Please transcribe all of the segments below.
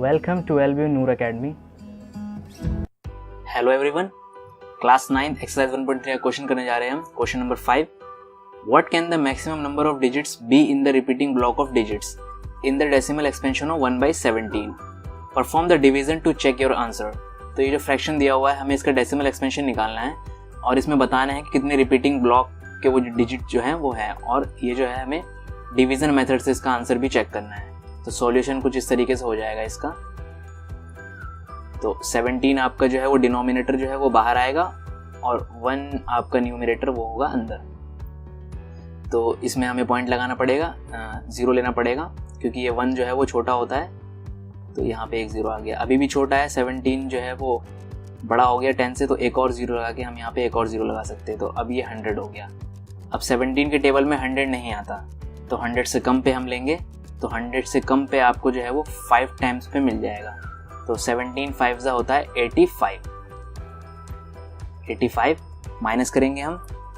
Welcome to LBU Noor Academy. Hello everyone, class 9 exercise 1.3 का question करने जा रहे हैं हम। Question number 5, what can the maximum number of digits be in the repeating block of digits in the decimal expansion of 1/17? Perform the division to check your answer. तो ये जो fraction दिया हुआ है, हमें इसका डेसिमल एक्सपेंशन निकालना है और इसमें बताना है कि कितने रिपीटिंग ब्लॉक के वो डिजिट जो है वो है, और ये जो है हमें डिवीजन मेथड से इसका आंसर भी चेक करना है। तो सॉल्यूशन कुछ इस तरीके से हो जाएगा इसका। तो 17 आपका जो है वो डिनोमिनेटर जो है वो बाहर आएगा और 1 आपका न्यूमरेटर वो होगा अंदर। तो इसमें हमें पॉइंट लगाना पड़ेगा, 0 लेना पड़ेगा क्योंकि ये 1 जो है वो छोटा होता है। तो यहाँ पे एक 0 आ गया, अभी भी छोटा है। 17 जो है वो बड़ा हो गया 10 से, तो एक और 0 लगा के हम यहाँ पे एक और 0 लगा सकते हैं। तो अब ये 100 हो गया। अब 17 के टेबल में 100 नहीं आता, तो 100 से कम पे हम लेंगे। तो 100 से कम पे आपको जो है वो 5 टाइम्स पे मिल जाएगा। तो 17 5 होता है 85 माइनस करेंगे हम।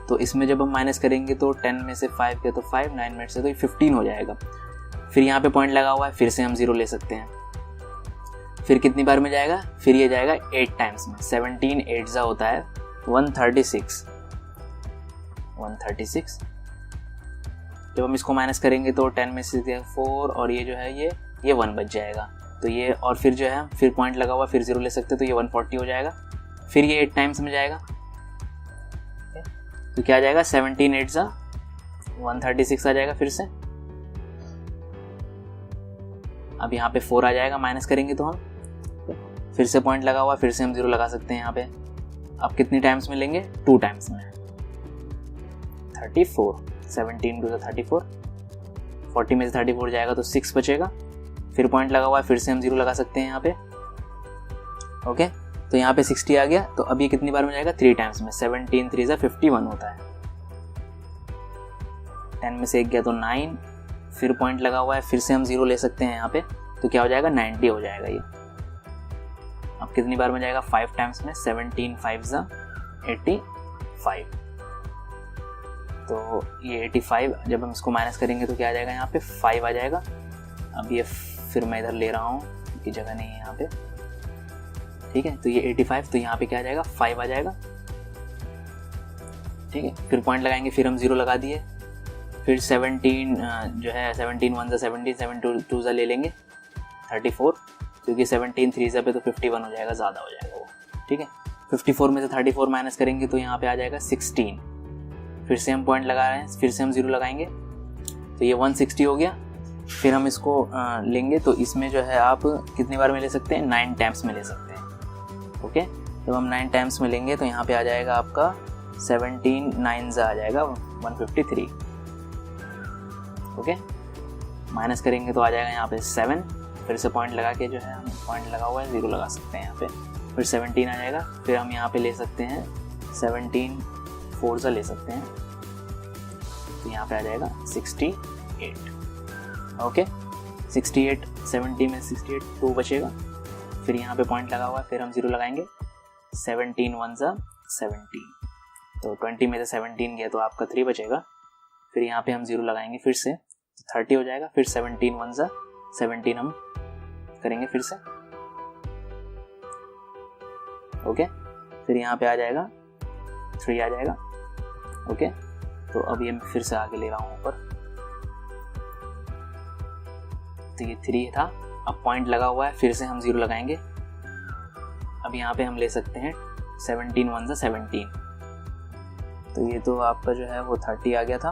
तो इसमें जब हम माइनस करेंगे तो 10 में से 5 के तो 5, 9 में से तो 15 हो जाएगा। फिर यहाँ पे पॉइंट लगा हुआ है, फिर से हम 0 ले सकते हैं। फिर कितनी बार में जाएगा? फिर ये जाएगा 8 टाइम्स में। 17 8 होता है 136। जब हम इसको माइनस करेंगे तो 10 में से 4 और ये जो है ये 1 बच जाएगा। तो ये, और फिर जो है फिर पॉइंट लगा हुआ, फिर 0 ले सकते हैं, तो ये 140 हो जाएगा। फिर ये 8 टाइम्स में जाएगा, तो क्या आ जाएगा? 17 8 136 आ जाएगा फिर से। अब यहाँ पे 4 आ जाएगा, माइनस करेंगे तो हम फिर से पॉइंट लगा हुआ, फिर से हम 0 लगा सकते हैं यहाँ पे। अब कितनी टाइम्स में लेंगे? 2 टाइम्स में। 34, 17 2 34, 40 में से 34 जाएगा तो 6 बचेगा। फिर पॉइंट लगा हुआ है, फिर से हम 0 लगा सकते हैं यहाँ पे। ओके, तो यहाँ पे 60 आ गया। तो अब ये कितनी बार में जाएगा? 3 टाइम्स में। 17 3 51 होता है। 10 में से 1 गया तो 9। फिर पॉइंट लगा हुआ है, फिर से हम 0 ले सकते हैं यहाँ पे। तो क्या हो जाएगा? 90 हो जाएगा ये। अब कितनी बार में जाएगा? 5 टाइम्स में। 17 5 85। तो ये 85, जब हम इसको माइनस करेंगे तो क्या आ जाएगा? यहाँ पे 5 आ जाएगा। अब ये फिर मैं इधर ले रहा हूँ क्योंकि जगह नहीं है यहाँ पे। ठीक है, तो ये 85, तो यहाँ पे क्या आ जाएगा? 5 आ जाएगा। ठीक है, फिर पॉइंट लगाएंगे, फिर हम 0 लगा दिए। फिर 17 जो है 17 1 17, 7 2 ले लेंगे 34, क्योंकि 17 3 पे तो 51 हो जाएगा, ज़्यादा हो जाएगा वो। ठीक है, 54 में से 34 माइनस करेंगे तो यहाँ पे आ जाएगा 16। फिर से हम पॉइंट लगा रहे हैं, फिर से हम 0 लगाएंगे, तो ये 160 हो गया। फिर हम इसको लेंगे, तो इसमें जो है आप कितनी बार में ले सकते हैं? 9 टाइम्स में ले सकते हैं। ओके, जब हम 9 टाइम्स में लेंगे तो यहाँ पे आ जाएगा आपका 17 9 आ जाएगा 153। ओके, माइनस करेंगे तो आ जाएगा यहाँ पे 7। फिर से पॉइंट लगा के जो है हम पॉइंट लगा हुआ है 0 लगा सकते हैं यहाँ पे। फिर 17 आ जाएगा। फिर हम यहाँ पे ले सकते हैं 17 4 ले सकते हैं, तो यहाँ पे आ जाएगा 68। ओके, 68 70 में 68 2 बचेगा। फिर यहाँ पे पॉइंट लगा हुआ है, फिर हम 0 लगाएंगे। 17 1 17, तो 20 में से 17 गया तो आपका 3 बचेगा। फिर यहाँ पे हम 0 लगाएंगे, फिर से 30 हो जाएगा। फिर 17 1 17 हम करेंगे फिर से। ओके, फिर यहाँ पे आ जाएगा 3 आ जाएगा। ओके, तो अब ये मैं फिर से आगे ले रहा हूँ ऊपर, तो ये 3 था। अब पॉइंट लगा हुआ है, फिर से हम 0 लगाएंगे। अब यहाँ पे हम ले सकते हैं 17 1 17, तो ये तो आपका जो है वो 30 आ गया था।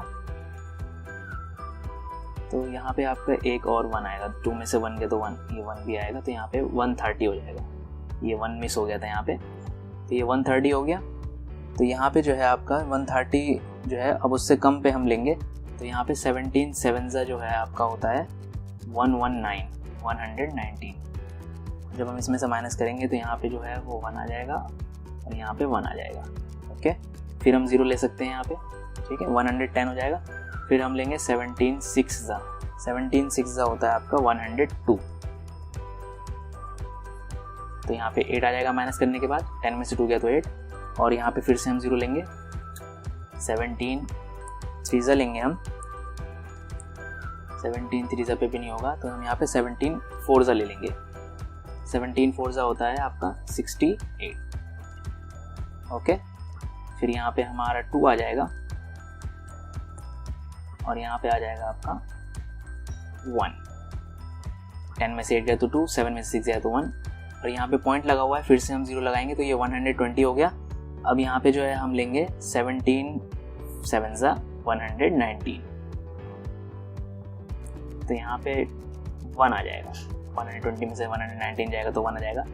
तो यहाँ पे आपका एक और 1 आएगा, 2 में से 1 गया तो 1, ये 1 भी आएगा, तो यहाँ पे 130 हो जाएगा। ये 1 मिस हो गया था यहाँ पे, तो ये 130 हो गया। तो यहाँ पे जो है आपका 130 जो है, अब उससे कम पे हम लेंगे, तो यहाँ पे 17 7 जो है आपका होता है 119। जब हम इसमें से माइनस करेंगे तो यहाँ पे जो है वो 1 आ जाएगा और यहाँ पे 1 आ जाएगा। ओके, फिर हम 0 ले सकते हैं यहाँ पे। ठीक है, 110 हो जाएगा। फिर हम लेंगे 17 6 होता है आपका 102, तो यहाँ पे 8 आ जाएगा माइनस करने के बाद। 10 में से 2 गया तो 8, और यहाँ पे फिर से हम 0 लेंगे। 17 3 लेंगे हम, 17 3 पे भी नहीं होगा, तो हम यहाँ पे 17 4 ले लेंगे। 17 फोर्जा होता है आपका 68। ओके, फिर यहाँ पे हमारा 2 आ जाएगा और यहाँ पे आ जाएगा आपका 1। 10 में से 8 गया तो 2, 7 में से 6 गया तो 1, और यहाँ पे पॉइंट लगा हुआ है, फिर से हम 0 लगाएंगे तो ये 120 हो गया। अब यहाँ पे जो है हम लेंगे 17 7 ज़ा 119, तो यहाँ पे 1 आ जाएगा। 120 में से 119 जाएगा तो 1 आ जाएगा।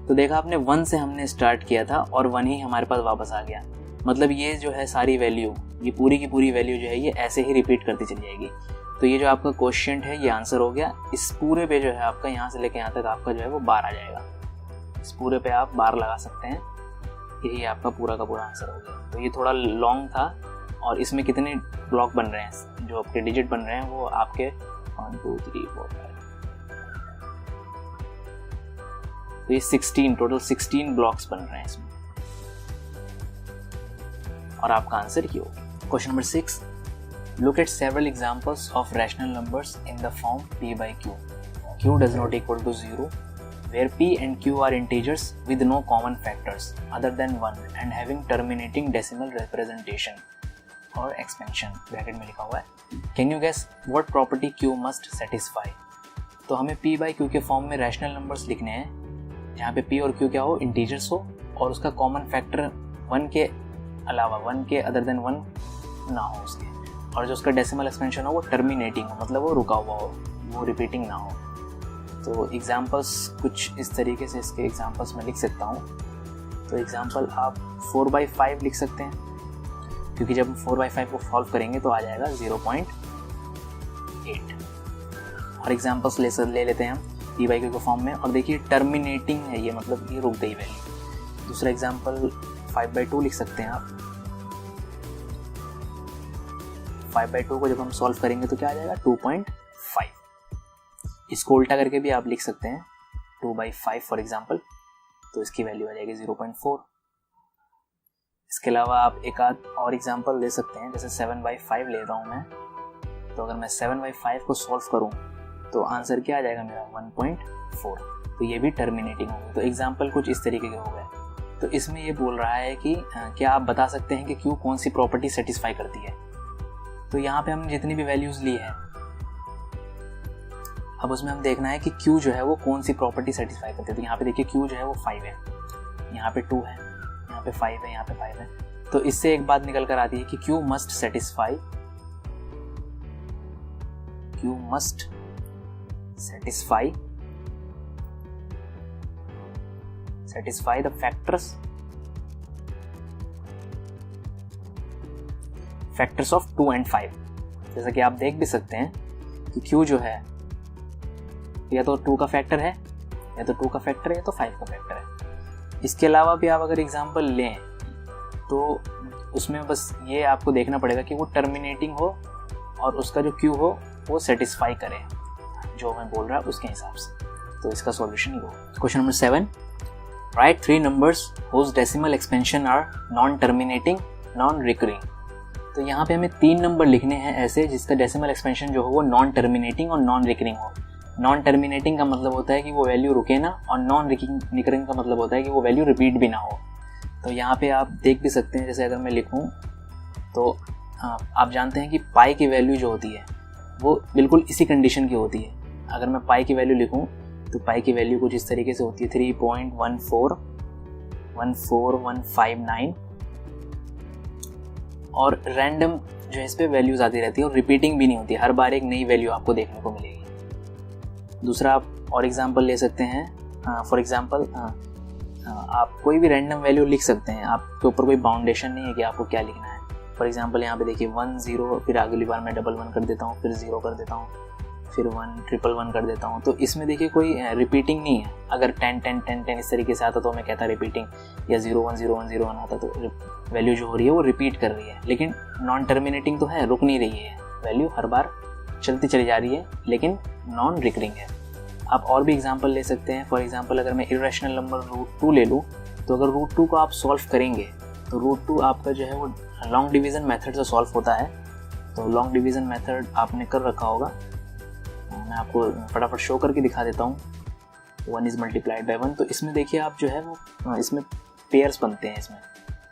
तो देखा आपने, 1 से हमने स्टार्ट किया था और 1 ही हमारे पास वापस आ गया। मतलब ये जो है सारी वैल्यू, ये पूरी की पूरी वैल्यू जो है ये ऐसे ही रिपीट करती चली जाएगी। तो ये जो आपका क्वेश्चन है ये आंसर हो गया। इस पूरे पे जो है आपका यहाँ से लेके यहाँ तक आपका जो है वो 12 आ जाएगा। इस पूरे पे आप 12 लगा सकते हैं, यही आपका पूरा का पूरा आंसर हो गया। तो ये थोड़ा लॉन्ग था और इसमें कितने ब्लॉक बन रहे हैं, जो आपके डिजिट बन रहे हैं वो आपके 1 2 3 4 5, तो ये 16 टोटल 16 ब्लॉक्स बन रहे हैं इसमें, और आपका answer Q. Question number 6, look at several examples of rational numbers in the form p by q. q does not equal to 0, where p and q are integers with no common factors other than 1 and having terminating decimal representation or expansion. Bracket में लिखा हुआ है। Can you guess what property q must satisfy? तो हमें p by q के form में rational numbers लिखने हैं, जहाँ पे p और q क्या हो, इंटीजर्स हो, और उसका कॉमन फैक्टर 1 के अलावा, 1 के अदर देन 1 ना हो उसके, और जो उसका डेसिमल एक्सपेंशन हो वो टर्मिनेटिंग हो, मतलब वो रुका हुआ हो, वो रिपीटिंग ना हो। तो एग्जांपल्स कुछ इस तरीके से इसके एग्जांपल्स मैं लिख सकता हूँ। तो एग्जांपल आप 4/5 लिख सकते हैं, क्योंकि जब हम 4/5 को सॉल्व करेंगे तो आ जाएगा 0.8। और एग्जांपल्स ले लेते हैं हम p by q के फॉर्म में, और देखिए टर्मिनेटिंग है ये, मतलब ये रुक गई वैल्यू। दूसरा एग्जांपल 5/2 लिख सकते हैं आप। 5/2 को जब हम सॉल्व करेंगे तो क्या आ जाएगा 2.5। इसको उल्टा करके भी आप लिख सकते हैं 2/5 फॉर एग्जांपल, तो इसकी वैल्यू आ जाएगी 0.4। इसके अलावा आप एक आध और एग्जांपल ले सकते हैं, जैसे 7/5 ले रहा हूँ मैं। तो अगर मैं 7/5 को सॉल्व करूँ तो आंसर क्या आ जाएगा मेरा 1.4, तो ये भी टर्मिनेटिंग होगी। तो एग्जांपल कुछ इस तरीके के हो गए। तो इसमें ये बोल रहा है कि क्या आप बता सकते हैं कि क्यू कौन सी प्रॉपर्टी सेटिस्फाई करती है। तो यहाँ पे हमने जितनी भी वैल्यूज ली है, अब उसमें हम देखना है कि Q जो है वो कौन सी प्रॉपर्टी सेटिस्फाई करती है। तो यहाँ पे देखिए Q जो है वो 5 है, यहाँ पे 2 है, यहाँ पे 5 है, यहाँ पे 5 है। तो इससे एक बात निकल कर आती है कि Q must satisfy the factors of 2 and 5। जैसा कि आप देख भी सकते हैं कि Q जो है या तो 2 का फैक्टर है, या तो 2 का फैक्टर है, या तो 5 का फैक्टर है। इसके अलावा भी आप अगर एग्जांपल लें तो उसमें बस ये आपको देखना पड़ेगा कि वो टर्मिनेटिंग हो और उसका जो Q हो वो सेटिस्फाई करे जो मैं बोल रहा हूँ उसके हिसाब से। तो इसका सॉल्यूशन ही हो। Question number 7, write 3 numbers whose decimal expansion are non terminating non recurring. तो यहाँ पे हमें 3 नंबर लिखने हैं ऐसे जिसका डेसिमल एक्सपेंशन जो हो वो नॉन टर्मिनेटिंग और नॉन रिकरिंग हो। नॉन टर्मिनेटिंग का मतलब होता है कि वो वैल्यू रुके ना, और नॉन रिकरिंग का मतलब होता है कि वो वैल्यू रिपीट भी ना हो। तो यहाँ पे आप देख भी सकते हैं, जैसे अगर मैं लिखूँ तो आप जानते हैं कि पाई की वैल्यू जो होती है वो बिल्कुल इसी कंडीशन की होती है। अगर मैं पाई की वैल्यू लिखूँ तो पाई की वैल्यू कुछ इस तरीके से होती है 3.1414159, और रैंडम जो है इस पे वैल्यूज आती रहती है और रिपीटिंग भी नहीं होती, हर बार एक नई वैल्यू आपको देखने को मिलेगी। दूसरा आप और एग्जांपल ले सकते हैं। फॉर एग्जांपल आप कोई भी रैंडम वैल्यू लिख सकते हैं, आपके ऊपर कोई बाउंडेशन नहीं है कि आपको क्या लिखना है। फॉर एग्जांपल यहाँ पे देखिए 1 0, फिर अगली बार मैं 1 कर देता हूँ, फिर 0 कर देता हूँ, फिर 1 1 कर देता हूँ। तो इसमें देखिए कोई रिपीटिंग नहीं है। अगर 10 10 10 10 इस तरीके से आता तो मैं कहता रिपीटिंग, या 0 1 0 1 0 1 आता तो वैल्यू जो हो रही है वो रिपीट कर रही है। लेकिन नॉन टर्मिनेटिंग तो है, रुक नहीं रही है, वैल्यू हर बार चलती चली जा रही है, लेकिन नॉन रिकरिंग है। आप और भी एग्जांपल ले सकते हैं। फॉर एग्जांपल अगर मैं इरेशनल नंबर √2 ले लूँ, तो अगर √2 को आप सॉल्व करेंगे तो √2 आपका जो है वो लॉन्ग डिवीज़न मेथड से सॉल्व होता है। तो लॉन्ग डिवीज़न मेथड आपने कर रखा होगा, मैं आपको फटाफट शो करके दिखा देता हूँ। 1 इज़ मल्टीप्लाइड बाई 1। तो इसमें देखिए आप जो है वो इसमें पेयर्स बनते हैं। इसमें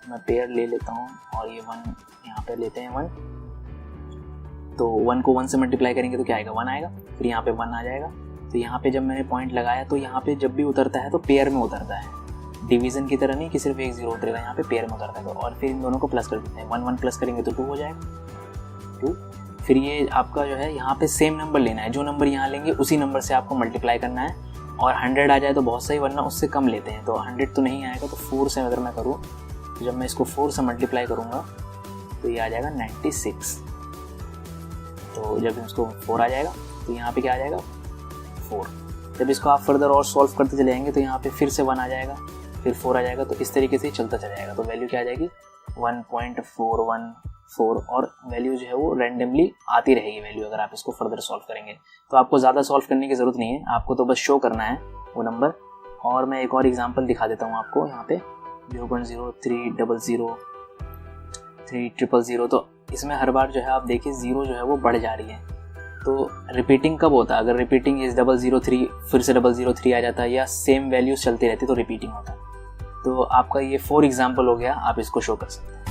मैं पेयर ले लेता हूँ और ये 1 यहाँ पे लेते हैं 1, तो 1 को 1 से मल्टीप्लाई करेंगे तो क्या आएगा 1 आएगा, फिर यहाँ पे 1 आ जाएगा। तो यहाँ पे जब मैंने पॉइंट लगाया तो यहाँ पे जब भी उतरता है तो पेयर में उतरता है, डिवीज़न की तरह नहीं कि सिर्फ एक 0 उतरेगा, यहाँ पे पेयर में उतरता है। तो और फिर इन दोनों को प्लस कर देते हैं, 1 1 प्लस करेंगे तो 2 हो जाएगा 2। फिर ये आपका जो है यहाँ पे सेम नंबर लेना है, जो नंबर यहाँ लेंगे उसी नंबर से आपको मल्टीप्लाई करना है। और 100 आ जाए तो बहुत सही, वरना उससे कम लेते हैं। तो 100 तो नहीं आएगा, तो 4 से अगर मैं करूँ तो जब मैं इसको 4 से मल्टीप्लाई करूँगा तो ये आ जाएगा 96। तो जब इसको 4 आ जाएगा तो यहाँ पे क्या आ जाएगा 4। जब इसको आप फर्दर और सॉल्व करते चले जाएंगे तो यहाँ पे फिर से 1 आ जाएगा, फिर 4 आ जाएगा। तो इस तरीके से चलता चला जाएगा। तो वैल्यू क्या आ जाएगी 1.414, और वैल्यू जो है वो रैंडमली आती रहेगी वैल्यू, अगर आप इसको फर्दर सॉल्व करेंगे। तो आपको ज़्यादा सॉल्व करने की ज़रूरत नहीं है, आपको तो बस शो करना है वो नंबर। और मैं एक और एग्जांपल दिखा देता हूँ आपको यहाँ पे 0.0300 तो इसमें हर बार जो है आप देखिए 0 जो है वो बढ़ जा रही है। तो रिपीटिंग कब होता है, अगर रिपीटिंग इज 003 फिर से 003 आ जाता है, या सेम वैल्यूज चलती रहती तो रिपीटिंग होता है। तो आपका ये 4 एग्जाम्पल हो गया, आप इसको शो कर सकते हैं।